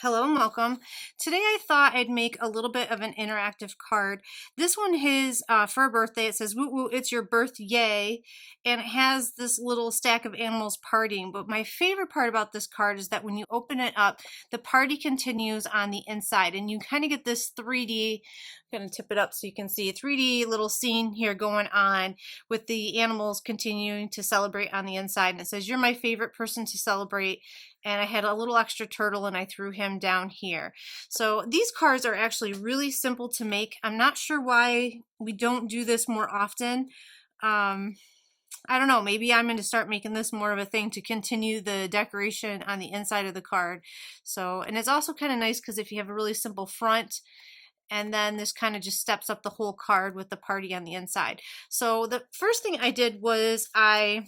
Hello and welcome. Today I thought I'd make a little bit of an interactive card. This one is for a birthday. It says, "Woo woo, it's your birth, yay." And it has this little stack of animals partying. But my favorite part about this card is that when you open it up, the party continues on the inside. And you kind of get this 3D, I'm going to tip it up so you can see a 3D little scene here going on with the animals continuing to celebrate on the inside. And it says, "You're my favorite person to celebrate." And I had a little extra turtle and I threw him down here. So these cards are actually really simple to make. I'm not sure why we don't do this more often. I don't know, maybe I'm going to start making this more of a thing to continue the decoration on the inside of the card. So, and it's also kind of nice because if you have a really simple front, and then this kind of just steps up the whole card with the party on the inside. So the first thing I did was I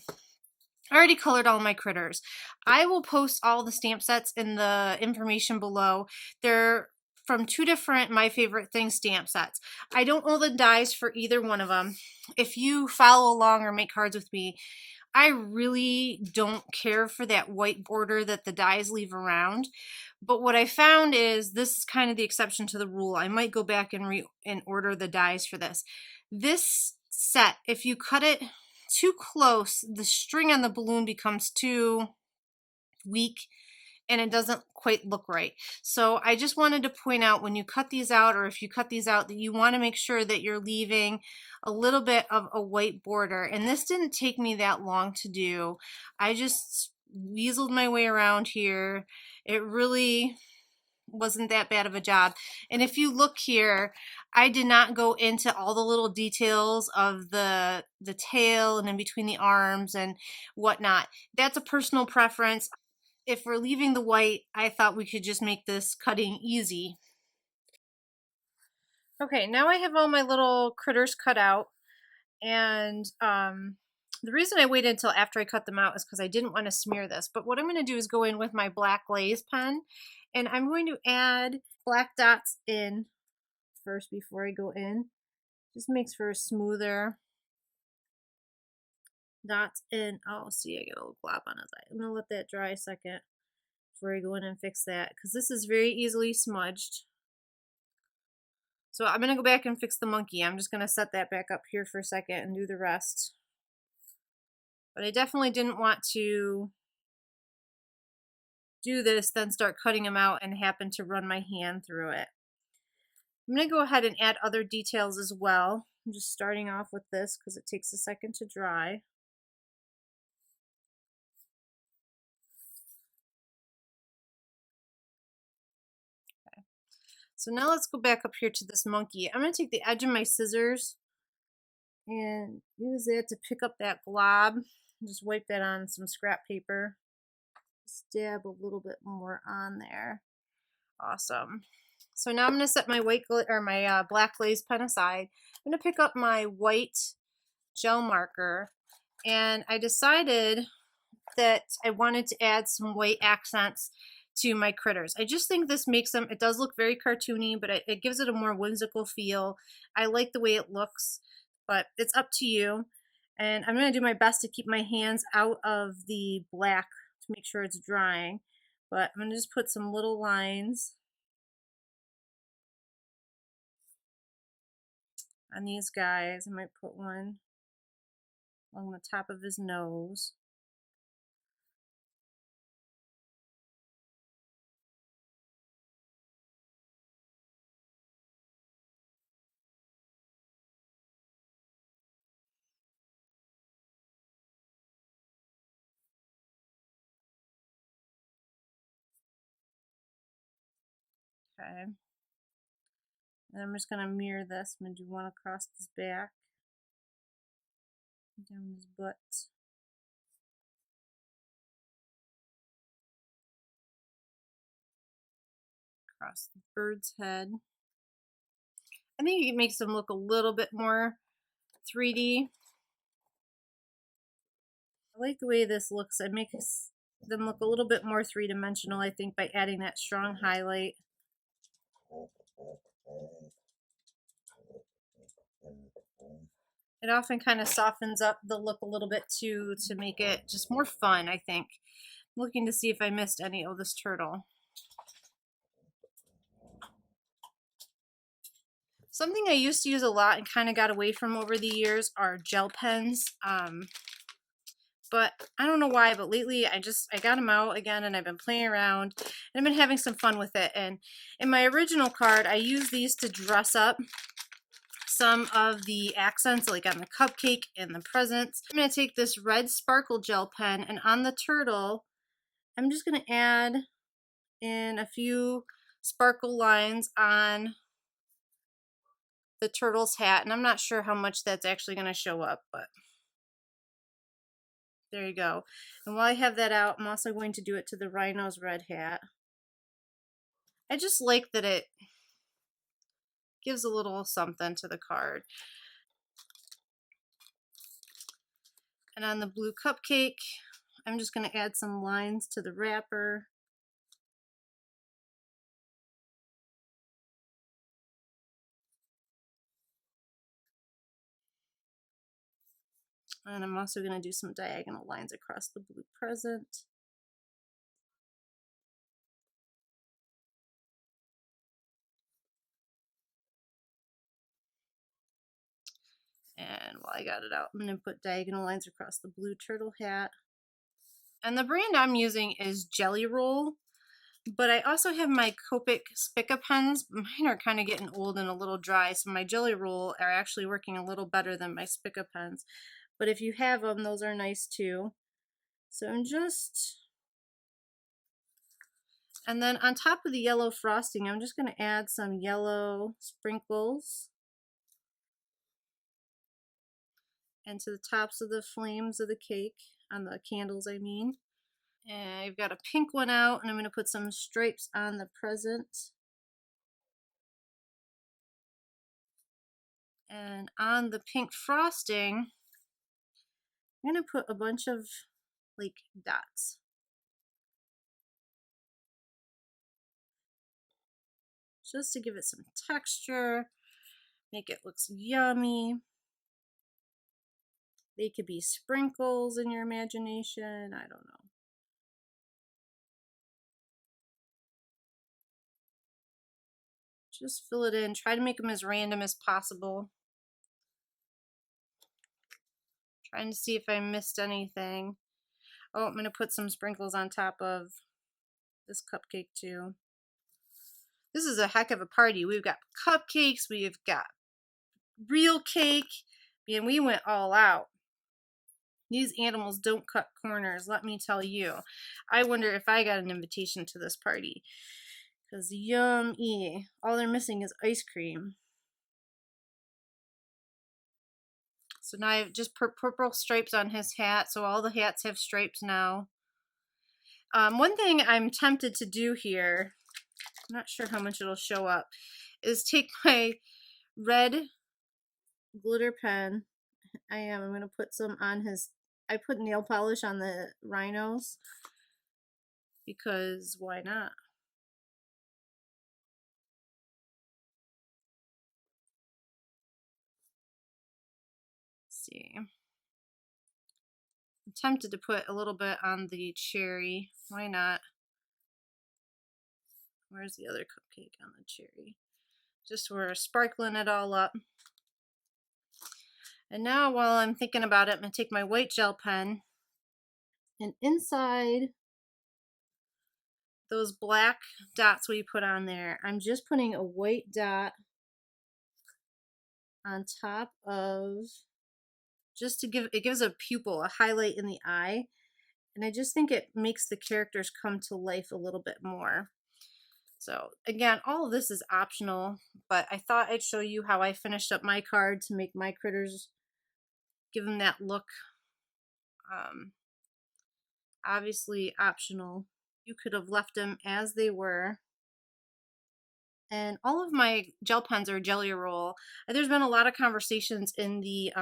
already colored all my critters. I will post all the stamp sets in the information below. They're from two different My Favorite Things stamp sets. I don't know the dies for either one of them. If you follow along or make cards with me, I really don't care for that white border that the dies leave around. But what I found is this is kind of the exception to the rule. I might go back and order the dies for this. This set, if you cut it too close, the string on the balloon becomes too weak and it doesn't quite look right. So I just wanted to point out when you cut these out, or if you cut these out, that you want to make sure that you're leaving a little bit of a white border. And this didn't take me that long to do. I just weaseled my way around here. It really wasn't that bad of a job. And if you look here, I did not go into all the little details of the tail and in between the arms and whatnot. That's a personal preference. If we're leaving the white, I thought we could just make this cutting easy. Okay, now I have all my little critters cut out, and the reason I waited until after I cut them out is because I didn't want to smear this. But what I'm going to do is go in with my black glaze pen, and I'm going to add black dots in first before I go in. Just makes for a smoother dots in. Oh, see, I get a little glop on his eye. I'm going to let that dry a second before I go in and fix that, because this is very easily smudged. So I'm going to go back and fix the monkey. I'm just going to set that back up here for a second and do the rest. But I definitely didn't want to do this, then start cutting them out and happen to run my hand through it. I'm going to go ahead and add other details as well. I'm just starting off with this because it takes a second to dry. Okay. So now let's go back up here to this monkey. I'm going to take the edge of my scissors and use it to pick up that glob. Just wipe that on some scrap paper. Just dab a little bit more on there. Awesome. So now I'm going to set my black glaze pen aside. I'm going to pick up my white gel marker, and I decided that I wanted to add some white accents to my critters. I just think this makes them, it does look very cartoony, but it gives it a more whimsical feel. I like the way it looks, but it's up to you. And I'm going to do my best to keep my hands out of the black to make sure it's drying. But I'm going to just put some little lines on these guys. I might put one along the top of his nose. Okay. And I'm just going to mirror this. I'm going to do one across his back, down his butt. Across the bird's head. I think it makes them look a little bit more 3D. I like the way this looks. It makes them look a little bit more three-dimensional, I think, by adding that strong highlight. It often kind of softens up the look a little bit too, to make it just more fun, I think. I'm looking to see if I missed any of this turtle. Something I used to use a lot and kind of got away from over the years are gel pens. But I don't know why, but lately I got them out again and I've been playing around and I've been having some fun with it. And in my original card, I used these to dress up some of the accents, like on the cupcake and the presents. I'm going to take this red sparkle gel pen, and on the turtle, I'm just going to add in a few sparkle lines on the turtle's hat. And I'm not sure how much that's actually going to show up, but there you go. And while I have that out, I'm also going to do it to the rhino's red hat. I just like that it gives a little something to the card. And on the blue cupcake, I'm just going to add some lines to the wrapper. And I'm also going to do some diagonal lines across the blue present. And while I got it out, I'm going to put diagonal lines across the blue turtle hat. And the brand I'm using is Jelly Roll, but I also have my Copic Spica pens. Mine are kind of getting old and a little dry, so my Jelly Roll are actually working a little better than my Spica pens. But if you have them, those are nice too. So I'm just... And then on top of the yellow frosting, I'm just going to add some yellow sprinkles. And to the tops of the flames of the cake, on the candles I mean. And I've got a pink one out, and I'm going to put some stripes on the present. And on the pink frosting, I'm going to put a bunch of like dots. Just to give it some texture, make it look yummy. They could be sprinkles in your imagination, I don't know. Just fill it in, try to make them as random as possible. Trying to see if I missed anything. Oh, I'm going to put some sprinkles on top of this cupcake too. This is a heck of a party. We've got cupcakes, we've got real cake, and we went all out. These animals don't cut corners, let me tell you. I wonder if I got an invitation to this party. Because yummy. All they're missing is ice cream. So now I have just purple stripes on his hat, so all the hats have stripes now. One thing I'm tempted to do here, I'm not sure how much it'll show up, is take my red glitter pen. I'm going to put some on his, I put nail polish on the rhinos because why not? Let's see. I'm tempted to put a little bit on the cherry. Why not? Where's the other cupcake on the cherry? Just we're sparkling it all up. And now while I'm thinking about it, I'm going to take my white gel pen, and inside those black dots we put on there, I'm just putting a white dot on top of, just to give, it gives a pupil, a highlight in the eye. And I just think it makes the characters come to life a little bit more. So again, all of this is optional, but I thought I'd show you how I finished up my card to make my critters, give them that look. Obviously optional. You could have left them as they were. And all of my gel pens are Jelly Roll. There's been a lot of conversations in the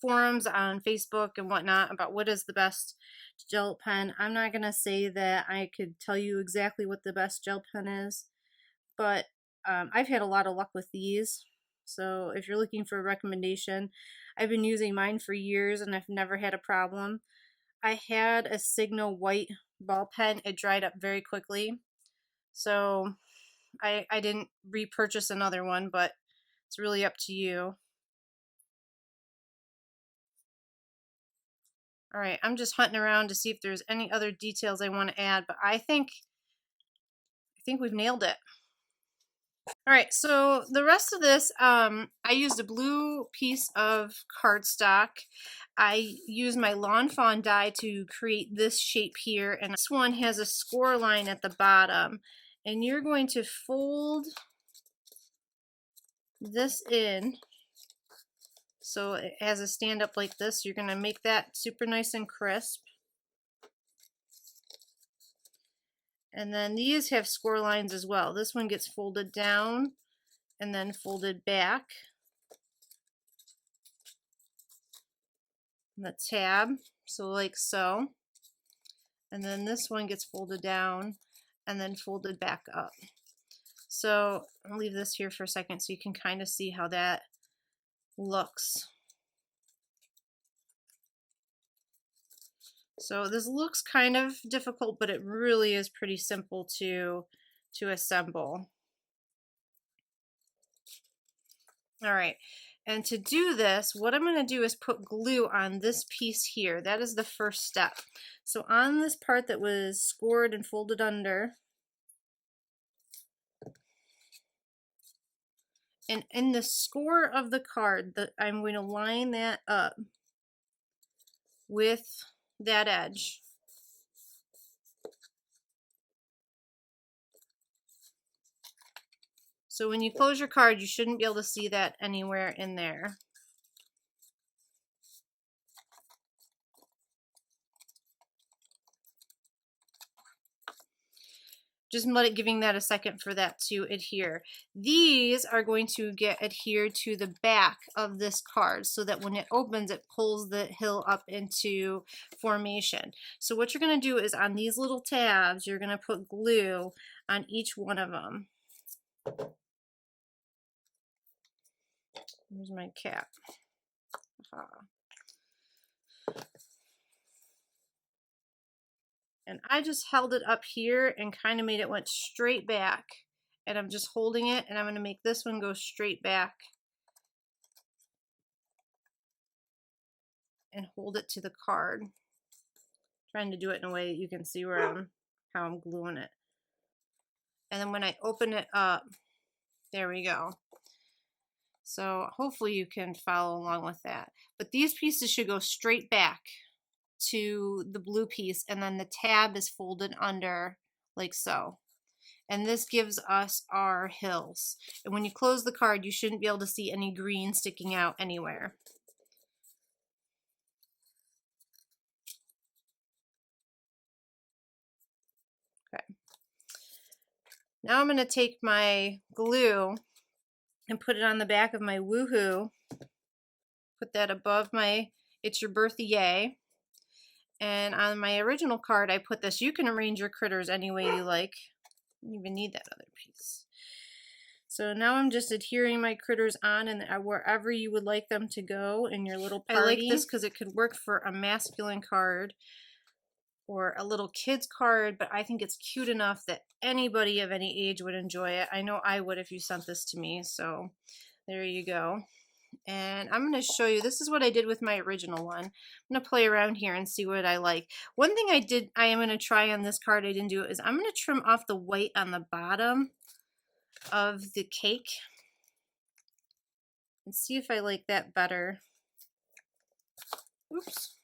forums on Facebook and whatnot about what is the best gel pen. I'm not going to say that I could tell you exactly what the best gel pen is, but I've had a lot of luck with these. So if you're looking for a recommendation, I've been using mine for years and I've never had a problem. I had a Signal white ball pen. It dried up very quickly. So I didn't repurchase another one, but it's really up to you. All right, I'm just hunting around to see if there's any other details I want to add, but I think we've nailed it. All right, so the rest of this, I used a blue piece of cardstock. I used my Lawn Fawn die to create this shape here, and this one has a score line at the bottom. And you're going to fold this in so it has a stand up like this. You're going to make that super nice and crisp. And then these have score lines as well. This one gets folded down and then folded back. The tab, so like so. And then this one gets folded down and then folded back up. So I'll leave this here for a second so you can kind of see how that looks. So this looks kind of difficult, but it really is pretty simple to assemble. All right, and to do this, what I'm going to do is put glue on this piece here. That is the first step. So on this part that was scored and folded under, and in the score of the card, I'm going to line that up with that edge. So when you close your card, you shouldn't be able to see that anywhere in there. Just giving that a second for that to adhere. These are going to get adhered to the back of this card so that when it opens, it pulls the hill up into formation. So what you're going to do is on these little tabs, you're going to put glue on each one of them. Here's my cap. And I just held it up here and kind of made it went straight back. And I'm just holding it, and I'm going to make this one go straight back and hold it to the card. Trying to do it in a way that you can see where how I'm gluing it. And then when I open it up, there we go. So hopefully you can follow along with that. But these pieces should go straight back to the blue piece, and then the tab is folded under like so. And this gives us our hills. And when you close the card, you shouldn't be able to see any green sticking out anywhere. Okay. Now I'm going to take my glue and put it on the back of my Woohoo. Put that above my It's Your Birthday Yay. And on my original card, I put this. You can arrange your critters any way you like. You don't even need that other piece. So now I'm just adhering my critters on and wherever you would like them to go in your little party. I like this because it could work for a masculine card or a little kid's card, but I think it's cute enough that anybody of any age would enjoy it. I know I would if you sent this to me, so there you go. And I'm going to show you, this is what I did with my original one. I'm going to play around here and see what I like. One thing I am going to try on this card, I didn't do it, is I'm going to trim off the white on the bottom of the cake and see if I like that better. Oops.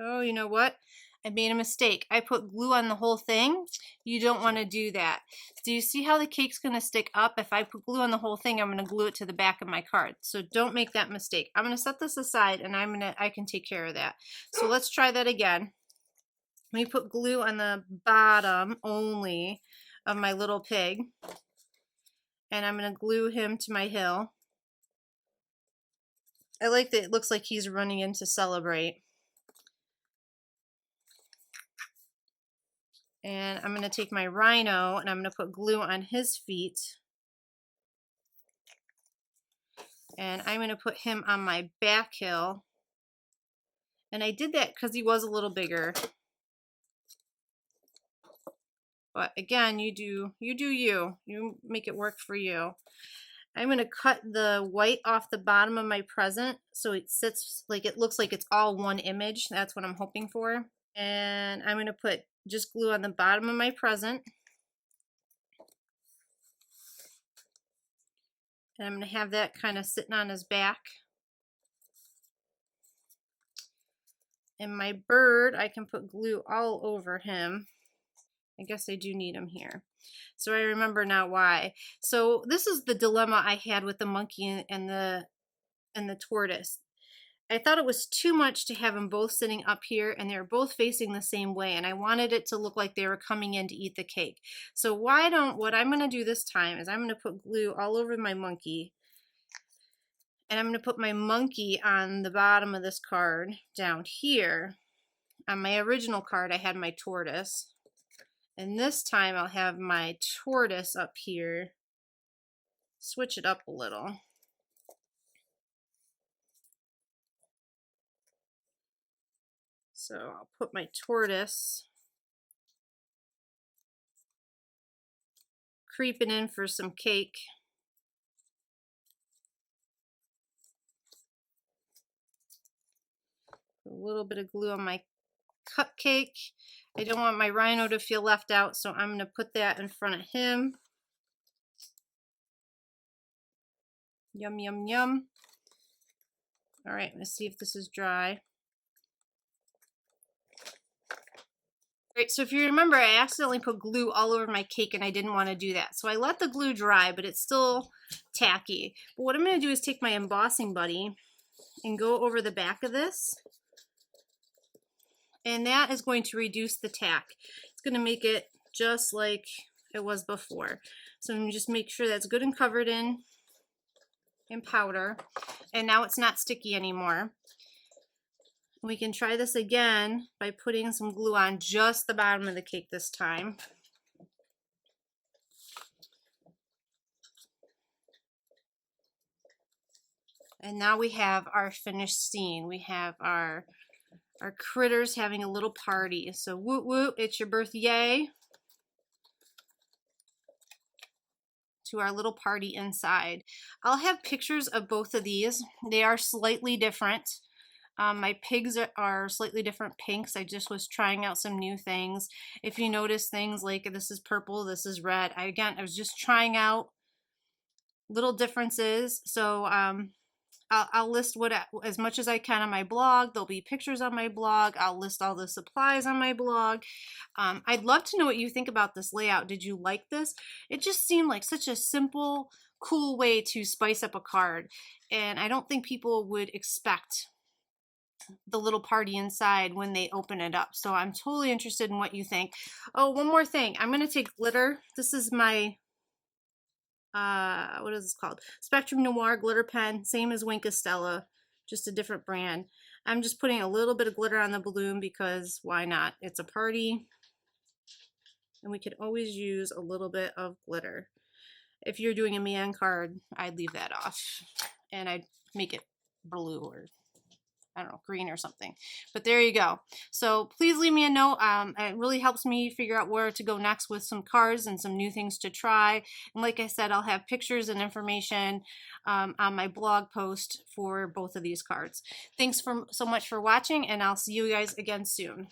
Oh, you know what? I made a mistake. I put glue on the whole thing. You don't want to do that. Do you see how the cake's going to stick up? If I put glue on the whole thing, I'm going to glue it to the back of my card. So don't make that mistake. I'm going to set this aside and I can take care of that. So let's try that again. Let me put glue on the bottom only of my little pig. And I'm going to glue him to my hill. I like that it looks like he's running in to celebrate. And I'm going to take my rhino and I'm going to put glue on his feet. And I'm going to put him on my back hill. And I did that because he was a little bigger. But again, you make it work for you. I'm going to cut the white off the bottom of my present so it sits like it looks like it's all one image. That's what I'm hoping for. And I'm going to put just glue on the bottom of my present. And I'm going to have that kind of sitting on his back. And my bird, I can put glue all over him. I guess I do need him here. So I remember now why. So this is the dilemma I had with the monkey and the tortoise. I thought it was too much to have them both sitting up here, and they're both facing the same way, and I wanted it to look like they were coming in to eat the cake. So what I'm going to do this time is I'm going to put glue all over my monkey, and I'm going to put my monkey on the bottom of this card down here. On my original card, I had my tortoise, and this time I'll have my tortoise up here. Switch it up a little. So I'll put my tortoise creeping in for some cake. Put a little bit of glue on my cupcake. I don't want my rhino to feel left out, so I'm going to put that in front of him. Yum, yum, yum. All right, let's see if this is dry. Right, so if you remember, I accidentally put glue all over my cake and I didn't want to do that. So I let the glue dry, but it's still tacky. But what I'm going to do is take my embossing buddy and go over the back of this. And that is going to reduce the tack. It's going to make it just like it was before. So I'm going to just make sure that's good and covered in powder. And now it's not sticky anymore. We can try this again by putting some glue on just the bottom of the cake this time. And now we have our finished scene. We have our critters having a little party. So woot woot, it's your birthday to our little party inside. I'll have pictures of both of these. They are slightly different. My pigs are slightly different pinks. I just was trying out some new things. If you notice things like this is purple, this is red. I was just trying out little differences. So I'll list as much as I can on my blog. There'll be pictures on my blog. I'll list all the supplies on my blog. I'd love to know what you think about this layout. Did you like this? It just seemed like such a simple, cool way to spice up a card. And I don't think people would expect the little party inside when they open it up. So I'm totally interested in what you think. Oh, one more thing. I'm going to take glitter. This is my, what is this called? Spectrum Noir glitter pen. Same as Wink Stella, just a different brand. I'm just putting a little bit of glitter on the balloon because why not? It's a party. And we could always use a little bit of glitter. If you're doing a man card, I'd leave that off. And I'd make it blue or I don't know, green or something. But there you go. So please leave me a note. It really helps me figure out where to go next with some cards and some new things to try. And like I said, I'll have pictures and information on my blog post for both of these cards. Thanks so much for watching, and I'll see you guys again soon.